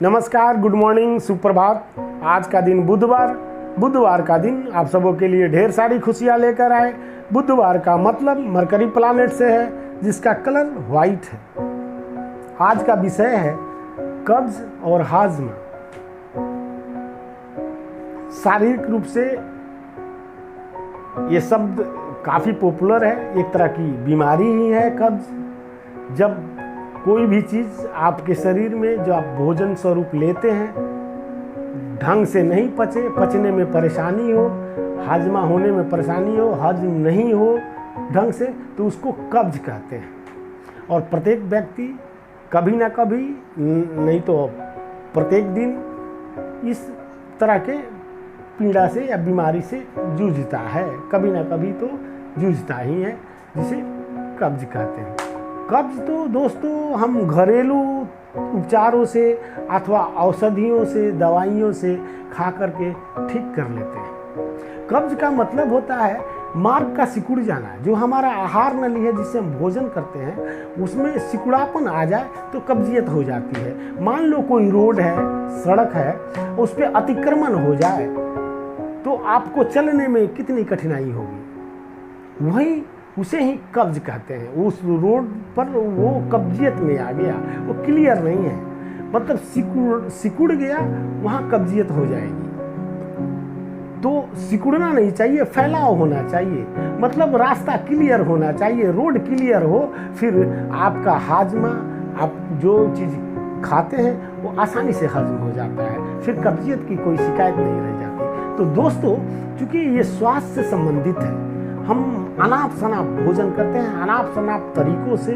नमस्कार, good morning, सुप्रभात। आज का दिन बुधवार का दिन आप सबों के लिए ढेर सारी खुशियां लेकर आए। बुधवार का मतलब मरकरी प्लैनेट से है, जिसका कलर वाइट है। आज का विषय है कब्ज और हाजमा। शारीरिक रूप से ये शब्द काफ़ी पॉपुलर है। एक तरह की बीमारी ही है कब्ज। जब कोई भी चीज़ आपके शरीर में जो आप भोजन स्वरूप लेते हैं ढंग से नहीं पचने में परेशानी हो, हाजमा होने में परेशानी हो, हजम नहीं हो ढंग से, तो उसको कब्ज कहते हैं। और प्रत्येक व्यक्ति कभी ना कभी नहीं तो प्रत्येक दिन इस तरह के पीड़ा से या बीमारी से जूझता है, कभी ना कभी तो जूझता ही है, जिसे कब्ज कहते हैं। कब्ज तो दोस्तों हम घरेलू उपचारों से अथवा औषधियों से, दवाइयों से खा करके ठीक कर लेते हैं। कब्ज का मतलब होता है मार्ग का सिकुड़ जाना। जो हमारा आहार नली है, जिससे हम भोजन करते हैं, उसमें सिकुड़ापन आ जाए तो कब्जियत हो जाती है। मान लो कोई रोड है, सड़क है, उस पर अतिक्रमण हो जाए तो आपको चलने में कितनी कठिनाई होगी। वही उसे ही कब्ज कहते हैं। उस रोड पर वो कब्जियत में आ गया, वो क्लियर नहीं है, मतलब सिकुड़ गया, वहाँ कब्जियत हो जाएगी। तो सिकुड़ना नहीं चाहिए, फैलाव होना चाहिए, मतलब रास्ता क्लियर होना चाहिए, रोड क्लियर हो, फिर आपका हाजमा, आप जो चीज़ खाते हैं वो आसानी से हजम हो जाता है, फिर कब्जियत की कोई शिकायत नहीं रह जाती। तो दोस्तों, चूँकि ये स्वास्थ्य से संबंधित है, हम अनाप शनाप भोजन करते हैं, अनाप शनाप तरीकों से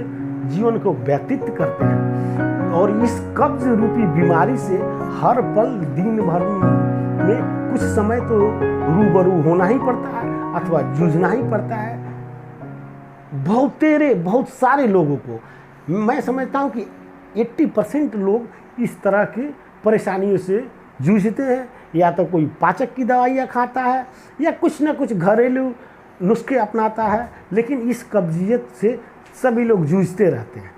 जीवन को व्यतीत करते हैं, और इस कब्ज रूपी बीमारी से हर पल दिन भर में कुछ समय तो रूबरू होना ही पड़ता है अथवा जूझना ही पड़ता है। बहुत सारे लोगों को मैं समझता हूँ कि 80% लोग इस तरह की परेशानियों से जूझते हैं। या तो कोई पाचक की दवाइयाँ खाता है या कुछ ना कुछ घरेलू नुस्खे अपनाता है, लेकिन इस कब्जियत से सभी लोग जूझते रहते हैं।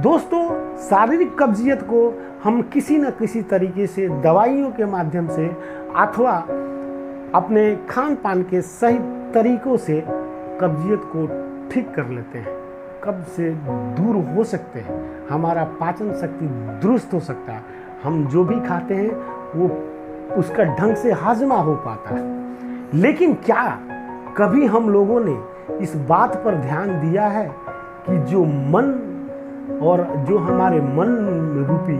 दोस्तों, शारीरिक कब्जियत को हम किसी न किसी तरीके से दवाइयों के माध्यम से अथवा अपने खान पान के सही तरीकों से कब्जियत को ठीक कर लेते हैं। कब्ज से दूर हो सकते हैं, हमारा पाचन शक्ति दुरुस्त हो सकता है, हम जो भी खाते हैं वो उसका ढंग से हाजमा हो पाता है। लेकिन क्या कभी हम लोगों ने इस बात पर ध्यान दिया है कि जो मन और जो हमारे मन रूपी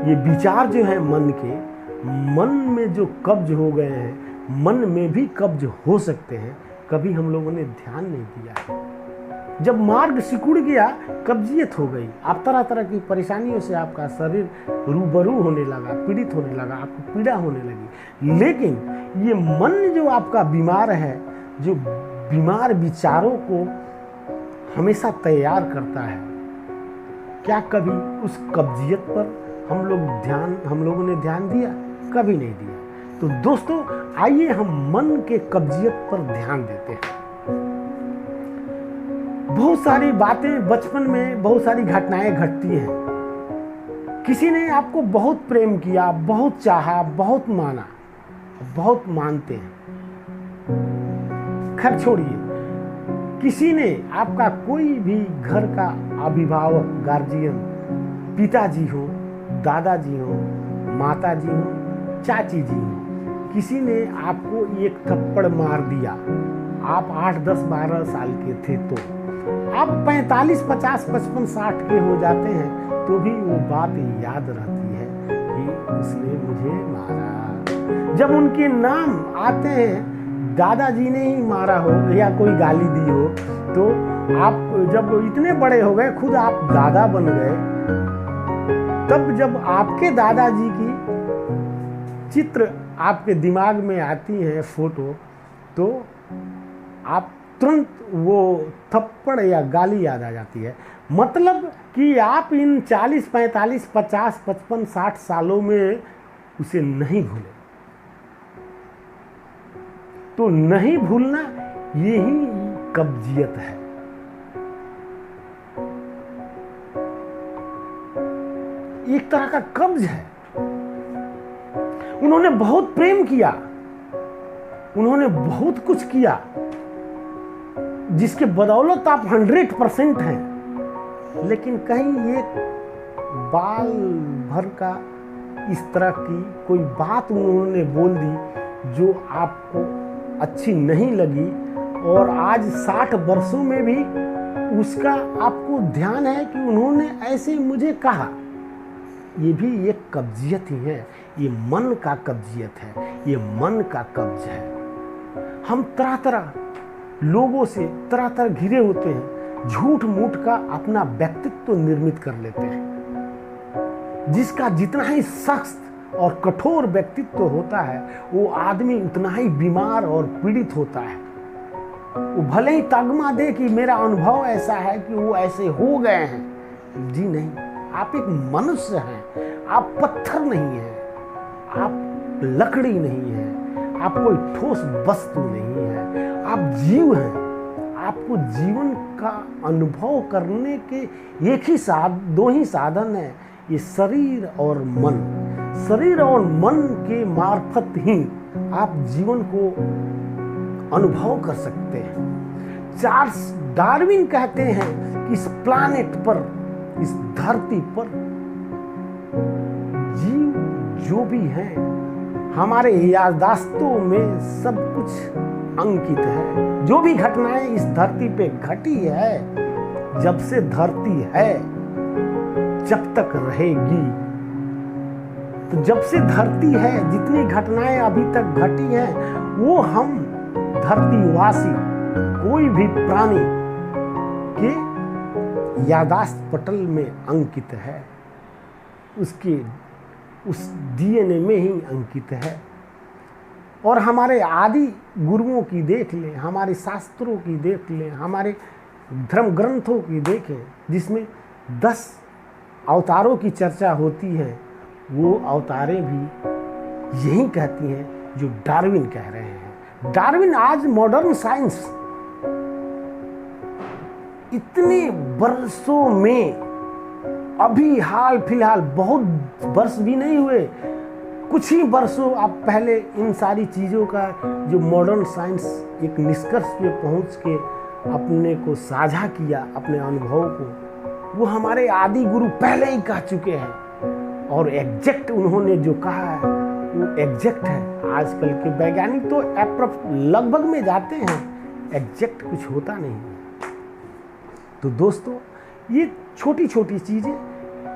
ये विचार जो है मन में जो कब्ज हो गए हैं, मन में भी कब्ज हो सकते हैं, कभी हम लोगों ने ध्यान नहीं दिया है। जब मार्ग सिकुड़ गया, कब्जियत हो गई, आप तरह तरह की परेशानियों से आपका शरीर रूबरू होने लगा, पीड़ित होने लगा, आपको पीड़ा होने लगी। लेकिन ये मन जो आपका बीमार है, जो बीमार विचारों को हमेशा तैयार करता है, क्या कभी उस कब्जियत पर हम लोगों ने ध्यान दिया? कभी नहीं दिया। तो दोस्तों, आइए हम मन के कब्जियत पर ध्यान देते हैं। बहुत सारी बातें बचपन में, बहुत सारी घटनाएं घटती हैं। किसी ने आपको बहुत प्रेम किया, बहुत चाहा, बहुत माना, बहुत मानते हैं। खैर छोड़िए, किसी ने आपका कोई भी घर का अभिभावक, गार्जियन, पिताजी हो, दादाजी हो, माताजी हो, चाची जी हो, किसी ने आपको एक थप्पड़ मार दिया, आप 8, 10, 12 साल के थे, तो आप 45, 50, 55, 60 के हो जाते हैं तो भी वो बात याद रहती है कि उसने मुझे मारा। जब उनके नाम आते हैं, दादाजी ने ही मारा हो या कोई गाली दी हो, तो आप जब इतने बड़े हो गए, खुद आप दादा बन गए, तब जब आपके दादाजी की चित्र आपके दिमाग में आती है, फोटो, तो आप तुरंत वो थप्पड़ या गाली याद आ जाती है। मतलब कि आप इन 40, 45, 50, 55, 60 सालों में उसे नहीं भूले। तो नहीं भूलना यही कब्जियत है। एक तरह का कब्ज है। उन्होंने बहुत प्रेम किया, उन्होंने बहुत कुछ किया जिसके बदौलत आप 100% हैं, लेकिन कहीं एक बाल भर का इस तरह की कोई बात उन्होंने बोल दी जो आपको अच्छी नहीं लगी, और आज 60 वर्षों में भी उसका आपको ध्यान है कि उन्होंने ऐसे मुझे कहा। ये भी एक कब्जियत ही है, ये मन का कब्जियत है, ये मन का कब्ज है। हम तरह तरह लोगों से तरह तरह घिरे होते हैं, झूठ मूठ का अपना व्यक्तित्व निर्मित कर लेते हैं। जिसका जितना ही सख्त और कठोर व्यक्तित्व होता है, वो आदमी उतना ही बीमार और पीड़ित होता है। वो भले ही तगमा दे कि मेरा अनुभव ऐसा है कि वो ऐसे हो गए हैं, जी नहीं, आप एक मनुष्य हैं, आप पत्थर नहीं हैं, आप लकड़ी नहीं है, आप कोई ठोस वस्तु नहीं है, आप जीव हैं। आपको जीवन का अनुभव करने के दो ही साधन है, ये शरीर और मन। शरीर और मन के मार्फत ही आप जीवन को अनुभव कर सकते हैं। चार्ल्स डार्विन कहते हैं कि इस प्लैनेट पर, इस धरती पर जीव जो भी हैं, हमारे याददाश्तों में सब कुछ अंकित है। जो भी घटनाएं इस धरती पे घटी है, जब से धरती है जब तक रहेगी, तो जब से धरती है जितनी घटनाएं अभी तक घटी हैं, वो हम धरतीवासी कोई भी प्राणी के याददाश्त पटल में अंकित है, उसके उस डीएनए में ही अंकित है। और हमारे आदि गुरुओं की देख लें, हमारे शास्त्रों की देख लें, हमारे धर्म ग्रंथों की देखें, जिसमें 10 अवतारों की चर्चा होती है, वो अवतारें भी यही कहती हैं जो डार्विन कह रहे हैं। डार्विन आज मॉडर्न साइंस इतने वर्षों में, अभी हाल फिलहाल, बहुत वर्ष भी नहीं हुए, कुछ ही वर्षों आप पहले इन सारी चीज़ों का जो मॉडर्न साइंस एक निष्कर्ष पे पहुंच के अपने को साझा किया, अपने अनुभव को, वो हमारे आदि गुरु पहले ही कह चुके हैं। और एग्जैक्ट उन्होंने जो कहा है वो एग्जैक्ट है। आजकल के वैज्ञानिक तो लगभग में जाते हैं, एग्जैक्ट कुछ होता नहीं है। तो दोस्तों, ये छोटी छोटी चीज़ें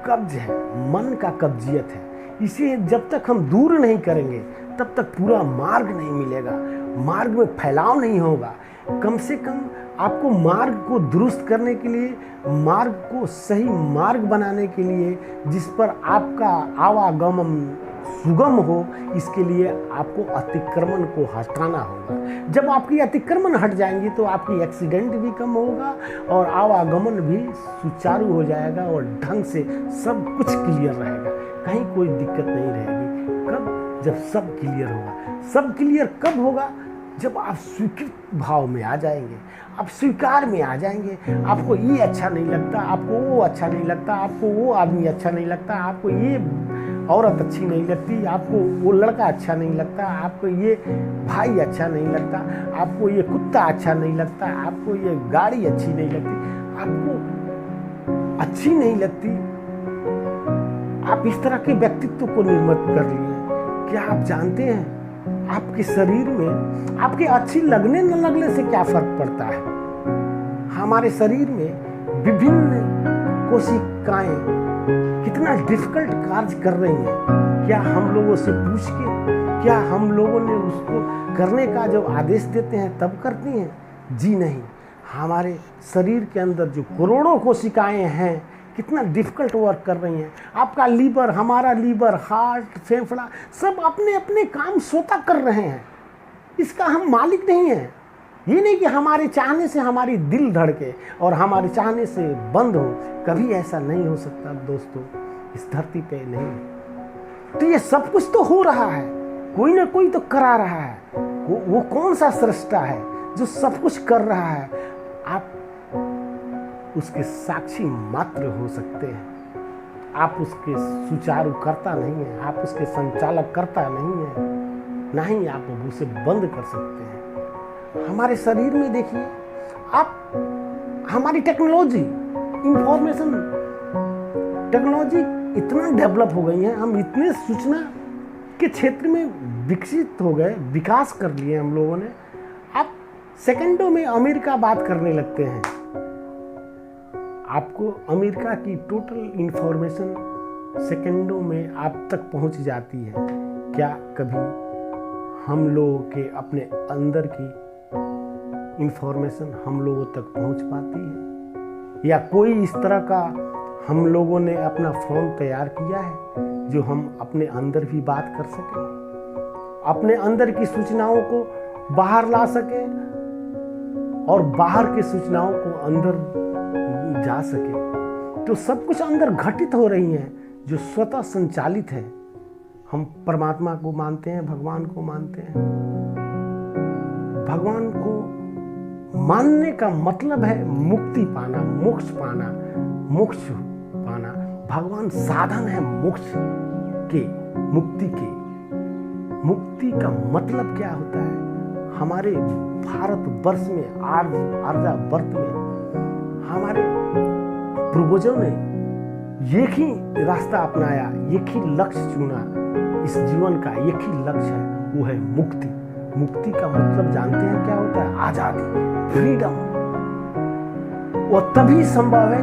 कब्ज है, मन का कब्जियत है। इसे जब तक हम दूर नहीं करेंगे तब तक पूरा मार्ग नहीं मिलेगा, मार्ग में फैलाव नहीं होगा। कम से कम आपको मार्ग को दुरुस्त करने के लिए, मार्ग को सही मार्ग बनाने के लिए, जिस पर आपका आवागमन सुगम हो, इसके लिए आपको अतिक्रमण को हटाना होगा। जब आपकी अतिक्रमण हट जाएंगी तो आपकी एक्सीडेंट भी कम होगा और आवागमन भी सुचारू हो जाएगा और ढंग से सब कुछ क्लियर रहेगा, कहीं कोई दिक्कत नहीं रहेगी। कब? जब सब क्लियर होगा। सब क्लियर कब होगा? जब आप स्वीकृत भाव में आ जाएंगे, आप स्वीकार में आ जाएंगे। आपको ये अच्छा नहीं लगता, आपको वो अच्छा नहीं लगता, आपको वो आदमी अच्छा नहीं लगता, आपको ये औरत अच्छी नहीं लगती, आपको वो लड़का अच्छा नहीं लगता, आपको ये भाई अच्छा नहीं लगता, आपको ये कुत्ता अच्छा नहीं लगता, आपको ये गाड़ी अच्छी नहीं लगती, आपको अच्छी नहीं लगती। आप इस तरह के व्यक्तित्व को निर्मित कर लिए। क्या आप जानते हैं आपके शरीर में आपके अच्छी लगने न लगने से क्या फर्क पड़ता है? हमारे शरीर में विभिन्न कोशिकाएं कितना डिफिकल्ट कार्य कर रही हैं। क्या हम लोगों से पूछ के, क्या हम लोगों ने उसको करने का जब आदेश देते हैं तब करती हैं? जी नहीं। हमारे शरीर के अंदर जो करोड़ों कोशिकाएं हैं, कितना डिफिकल्ट वर्क कर रही हैं। आपका लीवर, हमारा लीवर, हार्ट, फेफड़ा, सब अपने अपने काम स्वतः कर रहे हैं। इसका हम मालिक नहीं हैं। ये नहीं कि हमारे चाहने से हमारी दिल धड़के और हमारे चाहने से बंद हो, कभी ऐसा नहीं हो सकता दोस्तों, इस धरती पे नहीं। तो ये सब कुछ तो हो रहा है, कोई ना कोई तो करा रहा है। वो कौन सा सृष्टा है जो सब कुछ कर रहा है? आप उसके साक्षी मात्र हो सकते हैं। आप उसके सुचारू करता नहीं है, आप उसके संचालक करता नहीं है, ना ही आप उसे बंद कर सकते हैं। हमारे शरीर में देखिए आप, हमारी टेक्नोलॉजी, इंफॉर्मेशन टेक्नोलॉजी इतना डेवलप हो गई है, हम इतने सूचना के क्षेत्र में विकसित हो गए, विकास कर लिए हम लोगों ने। आप सेकंडों में अमेरिका बात करने लगते हैं। आपको अमेरिका की टोटल इंफॉर्मेशन सेकंडों में आप तक पहुंच जाती है। क्या कभी हम लोगों के अपने अंदर की इंफॉर्मेशन हम लोगों तक पहुंच पाती है? या कोई इस तरह का हम लोगों ने अपना फोन तैयार किया है जो हम अपने अंदर भी बात कर सकें, अपने अंदर की सूचनाओं को बाहर ला सकें और बाहर की सूचनाओं को अंदर जा सके? तो सब कुछ अंदर घटित हो रही हैं जो स्वतः संचालित है। हम परमात्मा को मानते हैं, भगवान को मानते हैं। भगवान को मानने का मतलब है मुक्ति पाना, मोक्ष पाना, मोक्ष पाना। भगवान साधन है मोक्ष के, मुक्ति के। मुक्ति का मतलब क्या होता है? हमारे भारत वर्ष में, आर्यावर्त में हमारे पूर्वजों ने एक ही रास्ता अपनाया, एक ही लक्ष्य चुना। इस जीवन का एक ही लक्ष्य है, वो है मुक्ति। मुक्ति का मतलब जानते हैं क्या होता है? आजादी, फ्रीडम। वो तभी संभव है,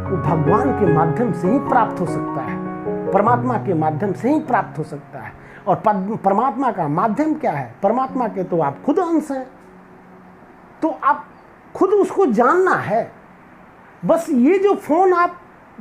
वो भगवान के माध्यम से ही प्राप्त हो सकता है, परमात्मा के माध्यम से ही प्राप्त हो सकता है। और परमात्मा का माध्यम क्या है? परमात्मा के तो आप खुद अंश हैं, तो आप खुद उसको जानना है। बस ये जो फोन आप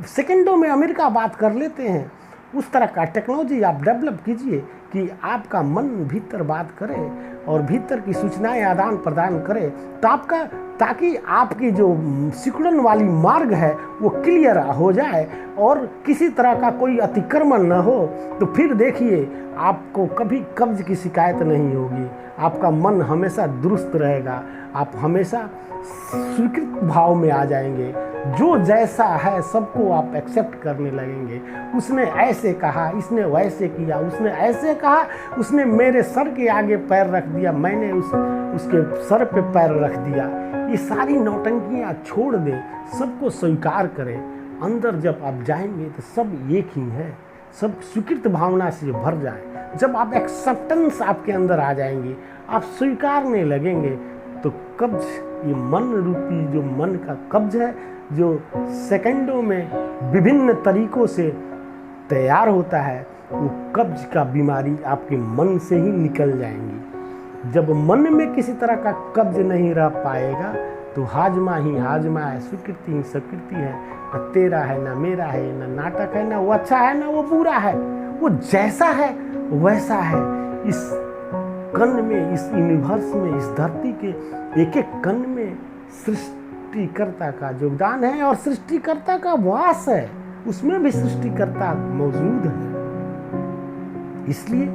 सेकंडों में अमेरिका बात कर लेते हैं, उस तरह का टेक्नोलॉजी आप डेवलप कीजिए कि आपका मन भीतर बात करे और भीतर की सूचनाएं आदान प्रदान करे, तो आपका, ताकि आपकी जो सिकुड़न वाली मार्ग है वो क्लियर हो जाए और किसी तरह का कोई अतिक्रमण न हो। तो फिर देखिए आपको कभी कब्ज की शिकायत नहीं होगी, आपका मन हमेशा दुरुस्त रहेगा, आप हमेशा स्वीकृत भाव में आ जाएंगे। जो जैसा है सबको आप एक्सेप्ट करने लगेंगे। उसने ऐसे कहा, इसने वैसे किया, उसने ऐसे कहा, उसने मेरे सर के आगे पैर रख दिया, मैंने उसके सर पे पैर रख दिया। ये सारी नौटंकियाँ छोड़ दें, सबको स्वीकार करें। अंदर जब आप जाएंगे तो सब एक ही है, सब स्वीकृत भावना से भर जाए। जब आप एक्सेप्टेंस आपके अंदर आ जाएंगे, आप स्वीकारने लगेंगे, तो कब्ज, ये मन रूपी जो मन का कब्ज है, जो सेकंडों में विभिन्न तरीकों से तैयार होता है, वो कब्ज का बीमारी आपके मन से ही निकल जाएंगी। जब मन में किसी तरह का कब्ज नहीं रह पाएगा तो हाजमा ही हाजमा है, स्वीकृति ही स्वीकृति है, न तेरा है न मेरा है, न नाटक है, न वो अच्छा है न वो बुरा है, वो जैसा है वैसा है। इस कण में, इस यूनिवर्स में, इस धरती के एक एक कण में सृष्टिकर्ता का योगदान है और सृष्टिकर्ता का वास है, उसमें भी सृष्टिकर्ता मौजूद है। इसलिए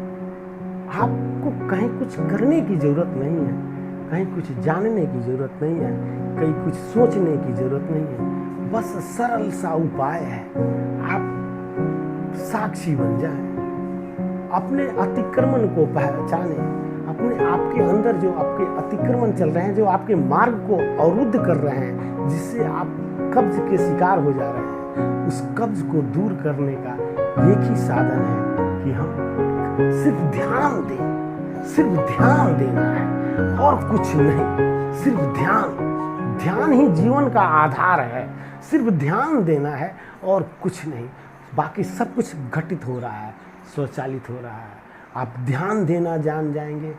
आपको कहीं कुछ करने की जरूरत नहीं है, कहीं कुछ जानने की जरूरत नहीं है, कहीं कुछ सोचने की जरूरत नहीं है। बस सरल सा उपाय है, आप साक्षी बन जाएं, अपने अतिक्रमण को पहचानें, अपने आपके अंदर जो आपके अतिक्रमण चल रहे हैं, जो आपके मार्ग को अवरुद्ध कर रहे हैं, जिससे आप कब्ज के शिकार हो जा रहे हैं, उस कब्ज को दूर करने का एक ही साधन है कि हम सिर्फ ध्यान दें, सिर्फ ध्यान देना है और कुछ नहीं, सिर्फ ध्यान। ध्यान ही जीवन का आधार है, सिर्फ ध्यान देना है और कुछ नहीं। बाकी सब कुछ घटित हो रहा है, स्वचालित हो रहा है। आप ध्यान देना जान जाएंगे,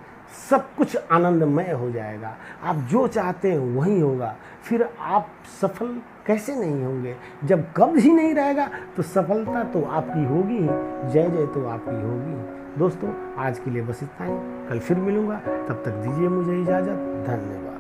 सब कुछ आनंदमय हो जाएगा, आप जो चाहते हैं वही होगा। फिर आप सफल कैसे नहीं होंगे? जब कब्ज ही नहीं रहेगा तो सफलता तो आपकी होगी ही, जय जय तो आपकी होगी। दोस्तों आज के लिए बस इतना ही, कल फिर मिलूंगा, तब तक दीजिए मुझे इजाज़त। धन्यवाद।